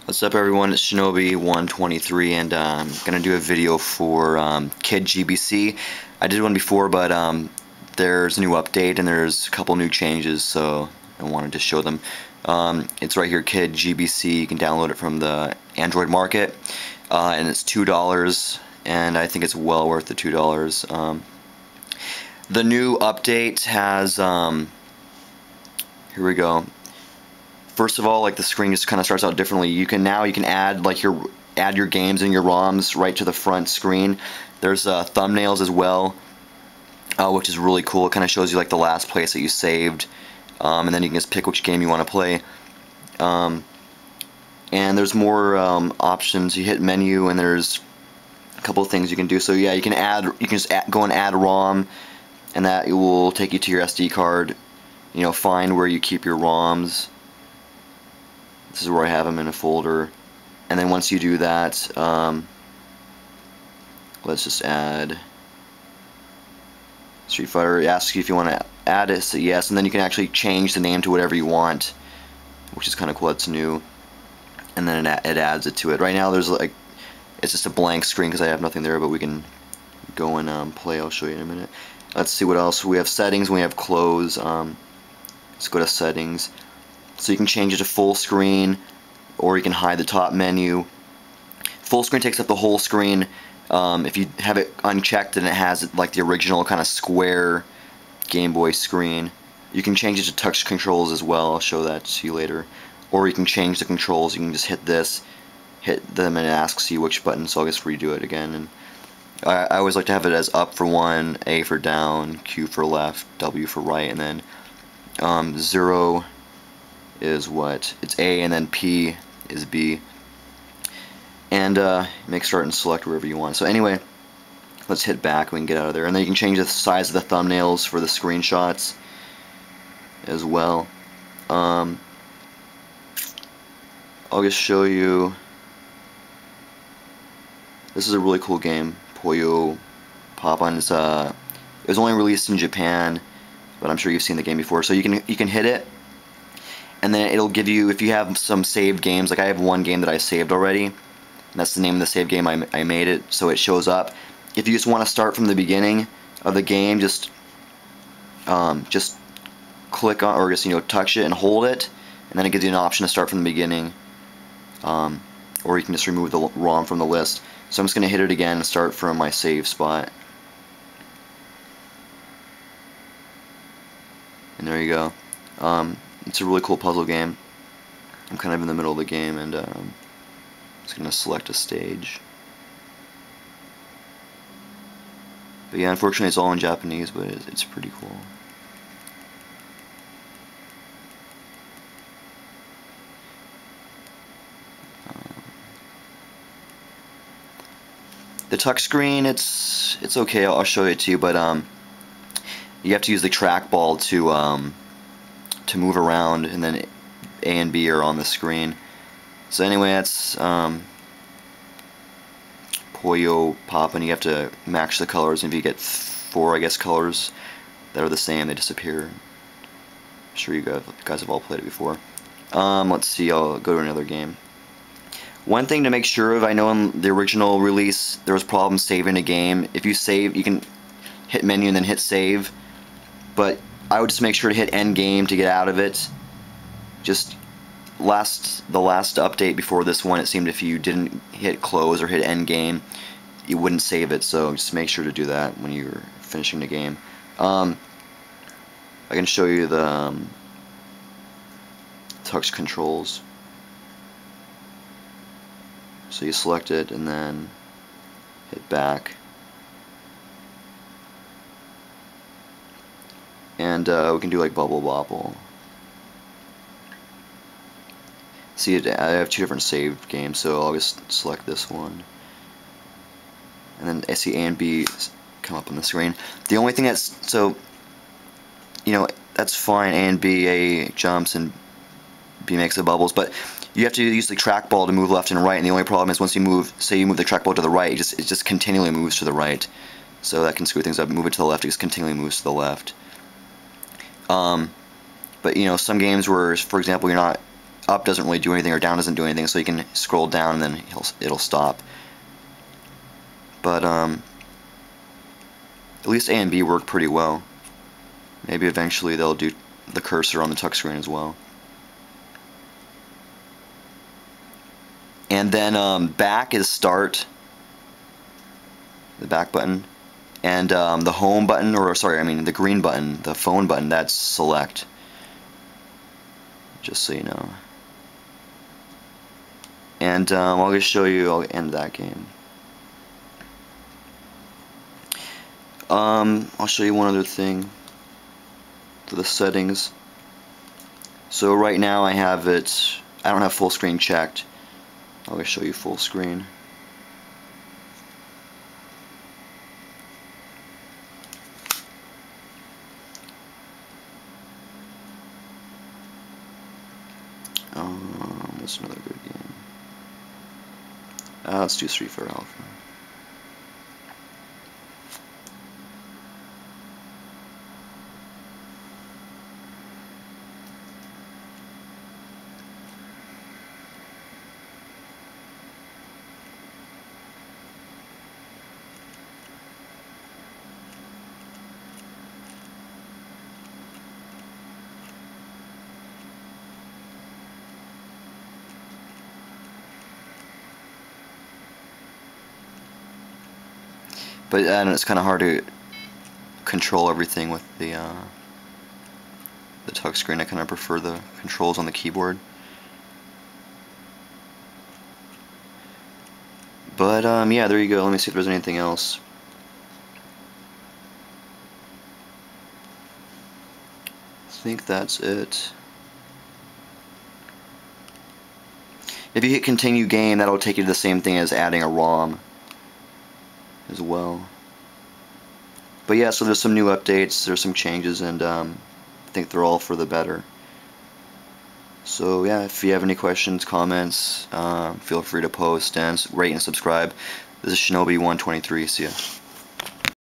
What's up everyone, it's shinobi-wan and I'm going to do a video for KIDD GBC. I did one before, but there's a new update and there's a couple new changes, so I wanted to show them. It's right here, KIDD GBC. You can download it from the Android market, and it's $2, and I think it's well worth the $2. The new update has, here we go. First of all, like, the screen just kind of starts out differently. You can add your games and your ROMs right to the front screen. There's thumbnails as well, which is really cool. It kind of shows you like the last place that you saved, and then you can just pick which game you want to play. And there's more options. You hit menu, and there's a couple of things you can do. So yeah, you can just go and add ROM, and that will take you to your SD card. You know, find where you keep your ROMs. This is where I have them in a folder, and then once you do that, let's just add Street Fighter. It asks you if you want to add it, so yes, and then you can actually change the name to whatever you want, which is kind of cool. It's new, and then it adds it to it. Right now there's it's just a blank screen because I have nothing there, but we can go and play. I'll show you in a minute. Let's see what else. We have settings, we have close. Let's go to settings. So you can change it to full screen, or you can hide the top menu. Full screen takes up the whole screen. If you have it unchecked, then it has like the original kind of square Game Boy screen. You can change it to touch controls as well. I'll show that to you later. Or you can change the controls. You can just hit this, hit them, and it asks you which button. So I'll just redo it again. And I always like to have it as up for one, A for down, Q for left, W for right, and then 0 is what? It's A, and then P is B. And make start and select wherever you want. So anyway, let's hit back. We can get out of there. And then you can change the size of the thumbnails for the screenshots as well. I'll just show you. This is a really cool game, Puyo Pop-On. It was only released in Japan, but I'm sure you've seen the game before. So you can hit it, and then it'll give you, if you have some saved games, like I have one game that I saved already, and that's the name of the save game. I made it, so it shows up. If you just want to start from the beginning of the game, just click on, or just touch it and hold it, and then it gives you an option to start from the beginning. Or you can just remove the ROM from the list. So I'm just going to hit it again and start from my save spot. And there you go. It's a really cool puzzle game. I'm kind of in the middle of the game, and I'm just going to select a stage. But yeah, unfortunately it's all in Japanese, but it's pretty cool. The touch screen, it's okay. I'll show it to you, but you have to use the trackball to move around, and then A and B are on the screen. So anyway, that's Puyo Pop, and you have to match the colors, and if you get 4, I guess, colors that are the same, they disappear. I'm sure you guys have all played it before. Let's see, I'll go to another game. One thing to make sure of, I know in the original release there was problems saving a game. If you save, you can hit menu and then hit save, but I would just make sure to hit end game to get out of it. Just the last update before this one, it seemed if you didn't hit close or hit end game, you wouldn't save it, so just make sure to do that when you're finishing the game. I can show you the touch controls. So you select it and then hit back, and we can do like bubble bobble. See, I have 2 different saved games, so I'll just select this one, and then I see A and B come up on the screen. The only thing that's, so that's fine. A and B, A jumps and B makes the bubbles, but you have to use the trackball to move left and right, and the only problem is once you move, say you move the trackball to the right, it just continually moves to the right. So that can screw things up. Move it to the left, it just continually moves to the left. But some games where, for example, you're not up doesn't really do anything, or down doesn't do anything, so you can scroll down and then it'll stop. But at least A and B work pretty well. Maybe eventually they'll do the cursor on the touchscreen as well. And then back is start, the back button, and the home button, or sorry, I mean the green button, the phone button, that's select. Just so you know. And I'll just show you, I'll end that game. I'll show you one other thing for the settings. So right now I have it, I don't have full screen checked. I'll just show you full screen. That's another good game. Let's do Street Fighter Alpha. But it's kind of hard to control everything with the touchscreen. I kind of prefer the controls on the keyboard. But yeah, there you go. Let me see if there's anything else. I think that's it. If you hit continue game, that'll take you to the same thing as adding a ROM as well. But yeah, so there's some new updates, there's some changes, and I think they're all for the better. So yeah, if you have any questions, comments, feel free to post, and rate and subscribe. This is shinobi-wan 23. See ya.